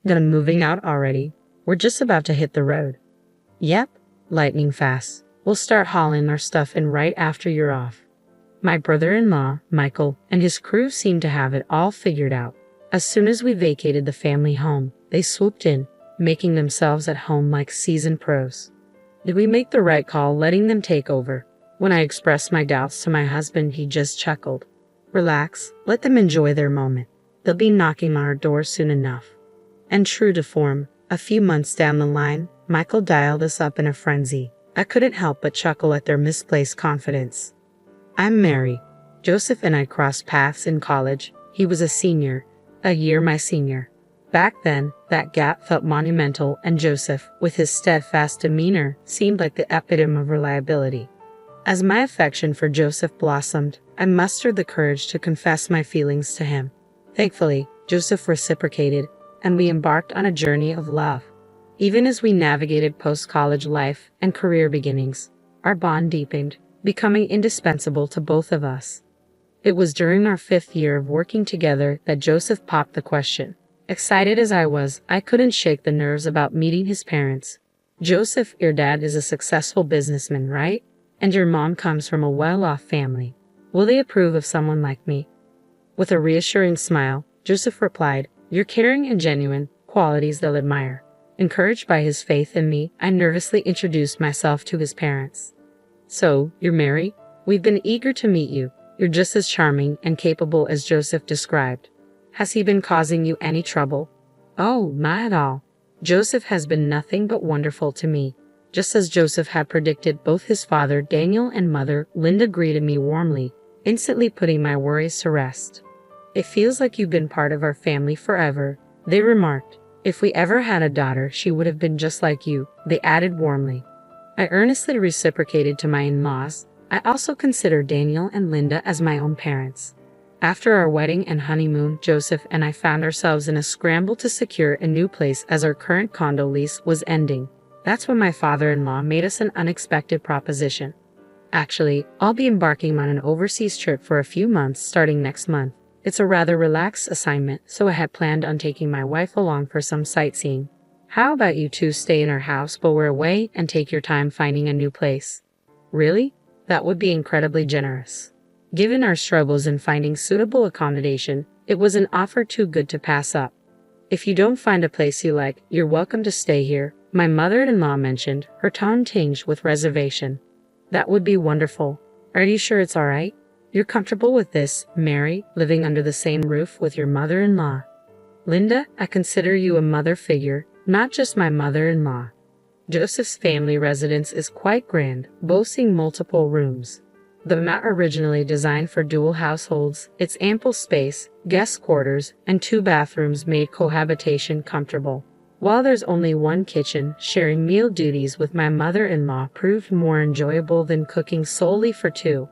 That I'm moving out already. We're just about to hit the road. Yep, lightning fast. We'll start hauling our stuff in right after you're off. My brother-in-law, Michael, and his crew seemed to have it all figured out. As soon as we vacated the family home, they swooped in, making themselves at home like seasoned pros. Did we make the right call letting them take over? When I expressed my doubts to my husband, he just chuckled. Relax, let them enjoy their moment. They'll be knocking on our door soon enough. And true to form, a few months down the line, Michael dialed us up in a frenzy. I couldn't help but chuckle at their misplaced confidence. I'm Mary. Joseph and I crossed paths in college. He was a senior, a year my senior. Back then, that gap felt monumental, and Joseph, with his steadfast demeanor, seemed like the epitome of reliability. As my affection for Joseph blossomed, I mustered the courage to confess my feelings to him. Thankfully, Joseph reciprocated, and we embarked on a journey of love. Even as we navigated post-college life and career beginnings, our bond deepened, becoming indispensable to both of us. It was during our 5th year of working together that Joseph popped the question. Excited as I was, I couldn't shake the nerves about meeting his parents. Joseph, your dad is a successful businessman, right? And your mom comes from a well-off family. Will they approve of someone like me? With a reassuring smile, Joseph replied, You're caring and genuine, qualities they'll admire. Encouraged by his faith in me, I nervously introduced myself to his parents. So, you're Mary? We've been eager to meet you. You're just as charming and capable as Joseph described. Has he been causing you any trouble? Oh, not at all. Joseph has been nothing but wonderful to me. Just as Joseph had predicted, both his father, Daniel, and mother, Linda, greeted me warmly, instantly putting my worries to rest. It feels like you've been part of our family forever, they remarked. If we ever had a daughter, she would have been just like you, they added warmly. I earnestly reciprocated to my in-laws. I also consider Daniel and Linda as my own parents. After our wedding and honeymoon, Joseph and I found ourselves in a scramble to secure a new place as our current condo lease was ending. That's when my father-in-law made us an unexpected proposition. Actually, I'll be embarking on an overseas trip for a few months starting next month. It's a rather relaxed assignment, so I had planned on taking my wife along for some sightseeing. How about you two stay in our house while we're away and take your time finding a new place? Really? That would be incredibly generous. Given our struggles in finding suitable accommodation, it was an offer too good to pass up. If you don't find a place you like, you're welcome to stay here, my mother-in-law mentioned, her tone tinged with reservation. That would be wonderful. Are you sure it's all right? You're comfortable with this, Mary, living under the same roof with your mother-in-law? Linda, I consider you a mother figure, not just my mother-in-law. Joseph's family residence is quite grand, boasting multiple rooms. Though not originally designed for dual households, its ample space, guest quarters, and 2 bathrooms made cohabitation comfortable. While there's only one kitchen, sharing meal duties with my mother-in-law proved more enjoyable than cooking solely for 2.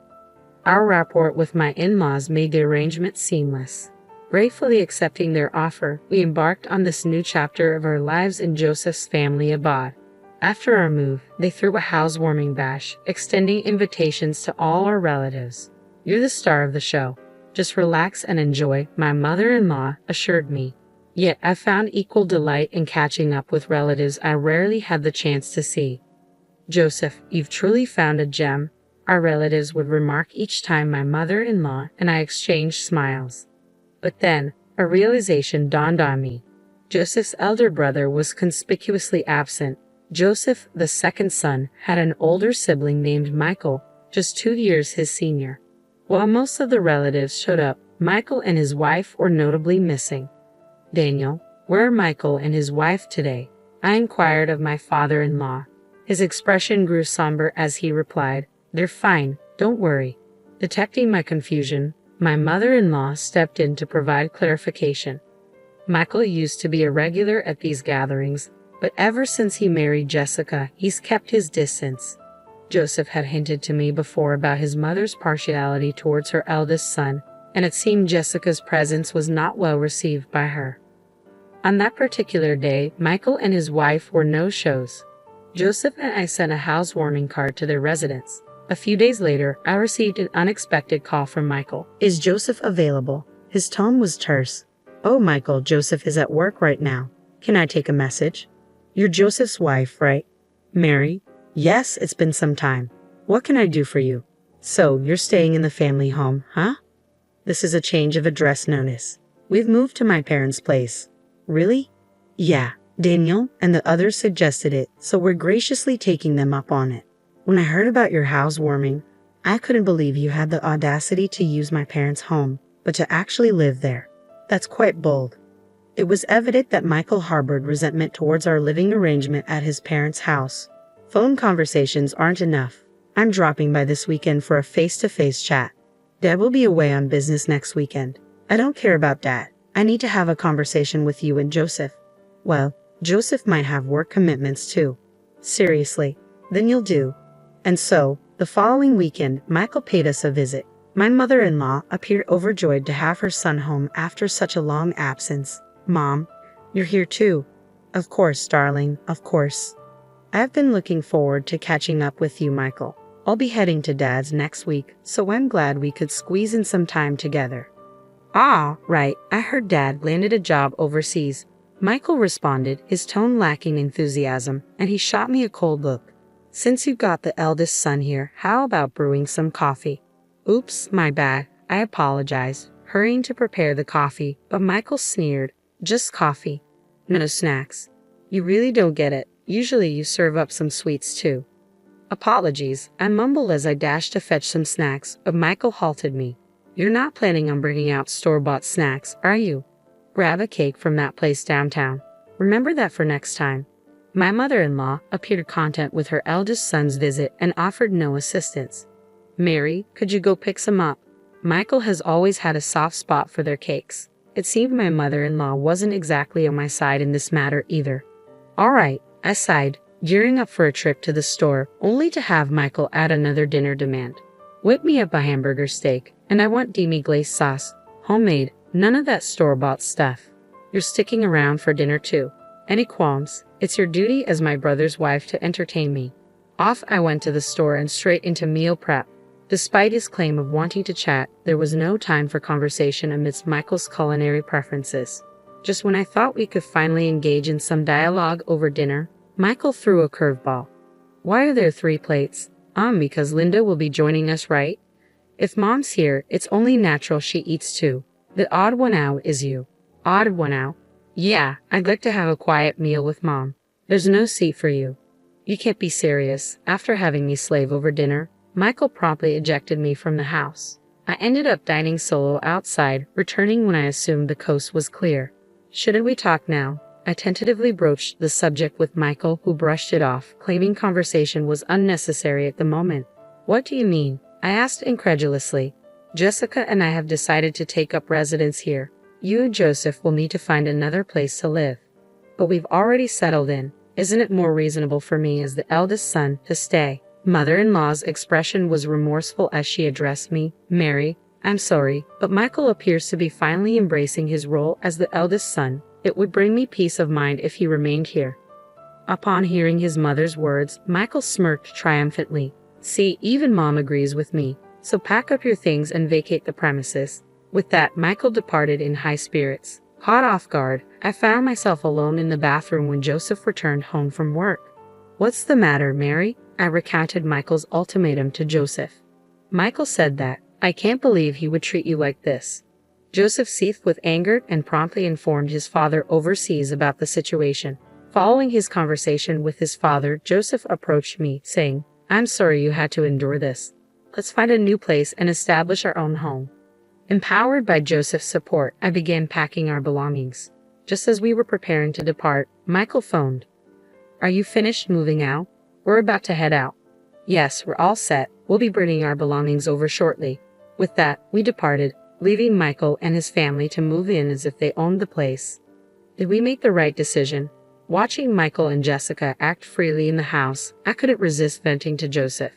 Our rapport with my in-laws made the arrangement seamless. Gratefully accepting their offer, we embarked on this new chapter of our lives in Joseph's family abode. After our move, they threw a housewarming bash, extending invitations to all our relatives. You're the star of the show. Just relax and enjoy, my mother-in-law assured me. Yet I found equal delight in catching up with relatives I rarely had the chance to see. Joseph, you've truly found a gem, our relatives would remark each time my mother-in-law and I exchanged smiles. But then, a realization dawned on me. Joseph's elder brother was conspicuously absent. Joseph, the second son, had an older sibling named Michael, just 2 years his senior. While most of the relatives showed up, Michael and his wife were notably missing. Daniel, where are Michael and his wife today? I inquired of my father-in-law. His expression grew somber as he replied, They're fine, don't worry. Detecting my confusion, my mother-in-law stepped in to provide clarification. Michael used to be a regular at these gatherings, but ever since he married Jessica, he's kept his distance. Joseph had hinted to me before about his mother's partiality towards her eldest son, and it seemed Jessica's presence was not well received by her. On that particular day, Michael and his wife were no-shows. Joseph and I sent a housewarming card to their residence. A few days later, I received an unexpected call from Michael. Is Joseph available? His tone was terse. Oh, Michael, Joseph is at work right now. Can I take a message? You're Joseph's wife, right? Mary? Yes, it's been some time. What can I do for you? So, you're staying in the family home, huh? This is a change of address notice. We've moved to my parents' place. Really? Yeah, Daniel and the others suggested it, so we're graciously taking them up on it. When I heard about your housewarming, I couldn't believe you had the audacity to use my parents' home, but to actually live there. That's quite bold. It was evident that Michael harbored resentment towards our living arrangement at his parents' house. Phone conversations aren't enough. I'm dropping by this weekend for a face-to-face chat. Dad will be away on business next weekend. I don't care about Dad. I need to have a conversation with you and Joseph. Well, Joseph might have work commitments too. Seriously, then you'll do. And so, the following weekend, Michael paid us a visit. My mother-in-law appeared overjoyed to have her son home after such a long absence. Mom, you're here too. Of course, darling, of course. I've been looking forward to catching up with you, Michael. I'll be heading to Dad's next week, so I'm glad we could squeeze in some time together. Ah, right, I heard Dad landed a job overseas. Michael responded, his tone lacking enthusiasm, and he shot me a cold look. Since you've got the eldest son here, how about brewing some coffee? Oops, my bad. I apologize, hurrying to prepare the coffee, but Michael sneered. Just coffee. No snacks. You really don't get it. Usually you serve up some sweets too. Apologies, I mumbled as I dashed to fetch some snacks, but Michael halted me. You're not planning on bringing out store-bought snacks, are you? Grab a cake from that place downtown. Remember that for next time. My mother-in-law appeared content with her eldest son's visit and offered no assistance. Mary, could you go pick some up? Michael has always had a soft spot for their cakes. It seemed my mother-in-law wasn't exactly on my side in this matter either. All right, I sighed, gearing up for a trip to the store, only to have Michael add another dinner demand. Whip me up a hamburger steak, and I want demi-glace sauce. Homemade, none of that store-bought stuff. You're sticking around for dinner too. Any qualms? It's your duty as my brother's wife to entertain me. Off I went to the store and straight into meal prep. Despite his claim of wanting to chat, there was no time for conversation amidst Michael's culinary preferences. Just when I thought we could finally engage in some dialogue over dinner, Michael threw a curveball. Why are there 3 plates? Because Linda will be joining us, right? If Mom's here, it's only natural she eats too. The odd one out is you. Odd one out? Yeah, I'd like to have a quiet meal with Mom. There's no seat for you. You can't be serious. After having me slave over dinner, Michael promptly ejected me from the house. I ended up dining solo outside, returning when I assumed the coast was clear. Shouldn't we talk now? I tentatively broached the subject with Michael, who brushed it off, claiming conversation was unnecessary at the moment. What do you mean? I asked incredulously. Jessica and I have decided to take up residence here. You and Joseph will need to find another place to live. But we've already settled in. Isn't it more reasonable for me as the eldest son to stay? Mother-in-law's expression was remorseful as she addressed me. Mary, I'm sorry, but Michael appears to be finally embracing his role as the eldest son. It would bring me peace of mind if he remained here. Upon hearing his mother's words, Michael smirked triumphantly. See, even Mom agrees with me. So pack up your things and vacate the premises. With that, Michael departed in high spirits. Caught off guard, I found myself alone in the bathroom when Joseph returned home from work. What's the matter, Mary? I recounted Michael's ultimatum to Joseph. Michael said that, I can't believe he would treat you like this. Joseph seethed with anger and promptly informed his father overseas about the situation. Following his conversation with his father, Joseph approached me, saying, I'm sorry you had to endure this. Let's find a new place and establish our own home. Empowered by Joseph's support, I began packing our belongings. Just as we were preparing to depart, Michael phoned. Are you finished moving out? We're about to head out. Yes, we're all set. We'll be bringing our belongings over shortly. With that, we departed, leaving Michael and his family to move in as if they owned the place. Did we make the right decision? Watching Michael and Jessica act freely in the house, I couldn't resist venting to Joseph.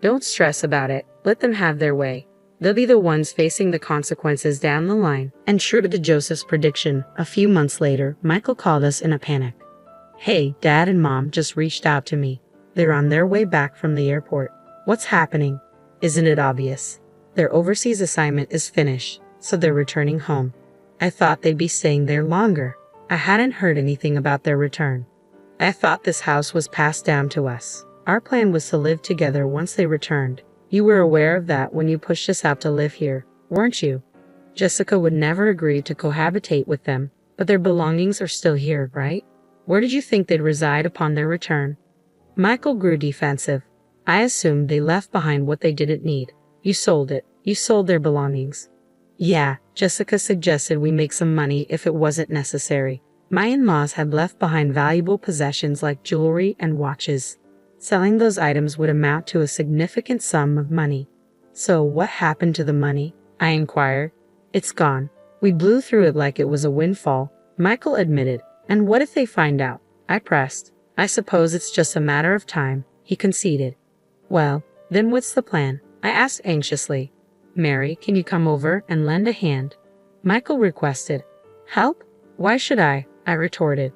Don't stress about it. Let them have their way. They'll be the ones facing the consequences down the line. And true to Joseph's prediction, a few months later, Michael called us in a panic. Hey, Dad and Mom just reached out to me. They're on their way back from the airport. What's happening? Isn't it obvious? Their overseas assignment is finished, so they're returning home. I thought they'd be staying there longer. I hadn't heard anything about their return. I thought this house was passed down to us. Our plan was to live together once they returned. You were aware of that when you pushed us out to live here, weren't you? Jessica would never agree to cohabitate with them, but their belongings are still here, right? Where did you think they'd reside upon their return? Michael grew defensive. I assumed they left behind what they didn't need. You sold it. You sold their belongings. Yeah, Jessica suggested we make some money if it wasn't necessary. My in-laws had left behind valuable possessions like jewelry and watches. Selling those items would amount to a significant sum of money. So what happened to the money? I inquired. It's gone. We blew through it like it was a windfall, Michael admitted. And what if they find out? I pressed. I suppose it's just a matter of time, he conceded. Well, then what's the plan? I asked anxiously. Mary, can you come over and lend a hand? Michael requested. Help? Why should I? I retorted.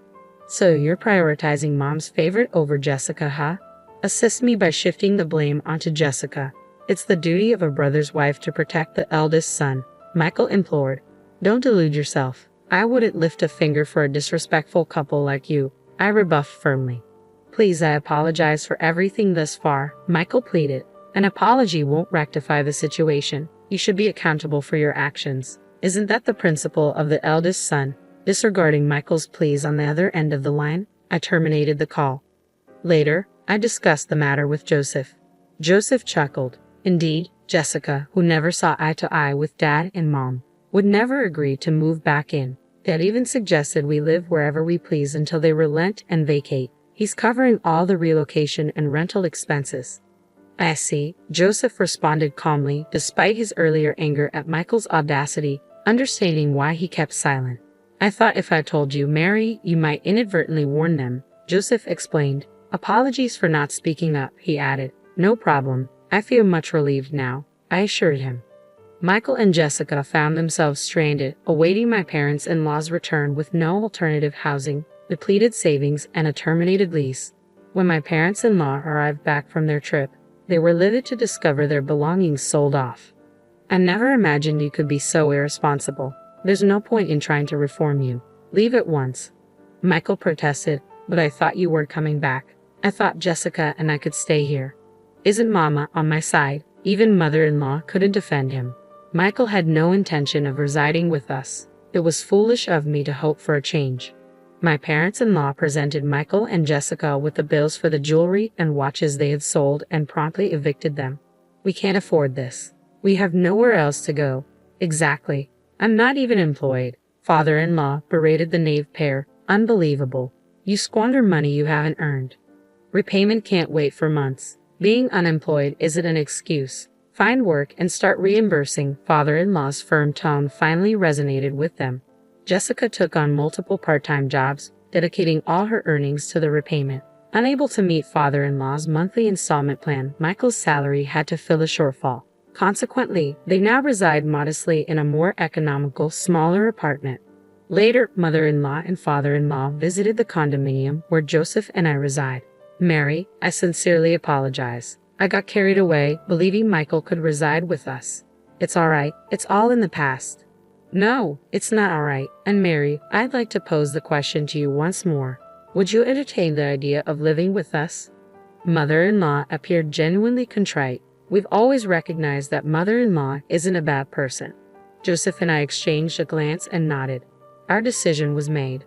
So you're prioritizing Mom's favorite over Jessica, huh? Assist me by shifting the blame onto Jessica. It's the duty of a brother's wife to protect the eldest son, Michael implored. Don't delude yourself. I wouldn't lift a finger for a disrespectful couple like you, I rebuffed firmly. Please, I apologize for everything thus far, Michael pleaded. An apology won't rectify the situation. You should be accountable for your actions. Isn't that the principle of the eldest son? Disregarding Michael's pleas on the other end of the line, I terminated the call. Later, I discussed the matter with Joseph. Joseph chuckled. Indeed, Jessica, who never saw eye to eye with Dad and Mom, would never agree to move back in. Dad even suggested we live wherever we please until they relent and vacate. He's covering all the relocation and rental expenses. I see, Joseph responded calmly despite his earlier anger at Michael's audacity, understanding why he kept silent. I thought if I told you, Mary, you might inadvertently warn them, Joseph explained. Apologies for not speaking up, he added. No problem. I feel much relieved now, I assured him. Michael and Jessica found themselves stranded, awaiting my parents-in-law's return with no alternative housing, depleted savings, and a terminated lease. When my parents-in-law arrived back from their trip, they were livid to discover their belongings sold off. I never imagined you could be so irresponsible. There's no point in trying to reform you. Leave at once. Michael protested, but I thought you weren't coming back. I thought Jessica and I could stay here. Isn't Mama on my side? Even mother-in-law couldn't defend him. Michael had no intention of residing with us. It was foolish of me to hope for a change. My parents-in-law presented Michael and Jessica with the bills for the jewelry and watches they had sold and promptly evicted them. We can't afford this. We have nowhere else to go. Exactly. I'm not even employed. Father-in-law berated the knave pair. Unbelievable. You squander money you haven't earned. Repayment can't wait for months. Being unemployed isn't an excuse. Find work and start reimbursing. Father-in-law's firm tone finally resonated with them. Jessica took on multiple part-time jobs, dedicating all her earnings to the repayment. Unable to meet father-in-law's monthly installment plan, Michael's salary had to fill a shortfall. Consequently, they now reside modestly in a more economical, smaller apartment. Later, mother-in-law and father-in-law visited the condominium where Joseph and I reside. Mary, I sincerely apologize. I got carried away, believing Michael could reside with us. It's all right. It's all in the past. No, it's not all right. And Mary, I'd like to pose the question to you once more. Would you entertain the idea of living with us? Mother-in-law appeared genuinely contrite. We've always recognized that mother-in-law isn't a bad person. Joseph and I exchanged a glance and nodded. Our decision was made.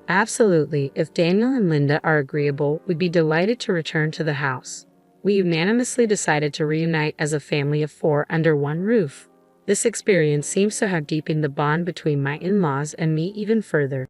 Absolutely, if Daniel and Linda are agreeable, we'd be delighted to return to the house. We unanimously decided to reunite as a family of 4 under one roof. This experience seems to have deepened the bond between my in-laws and me even further.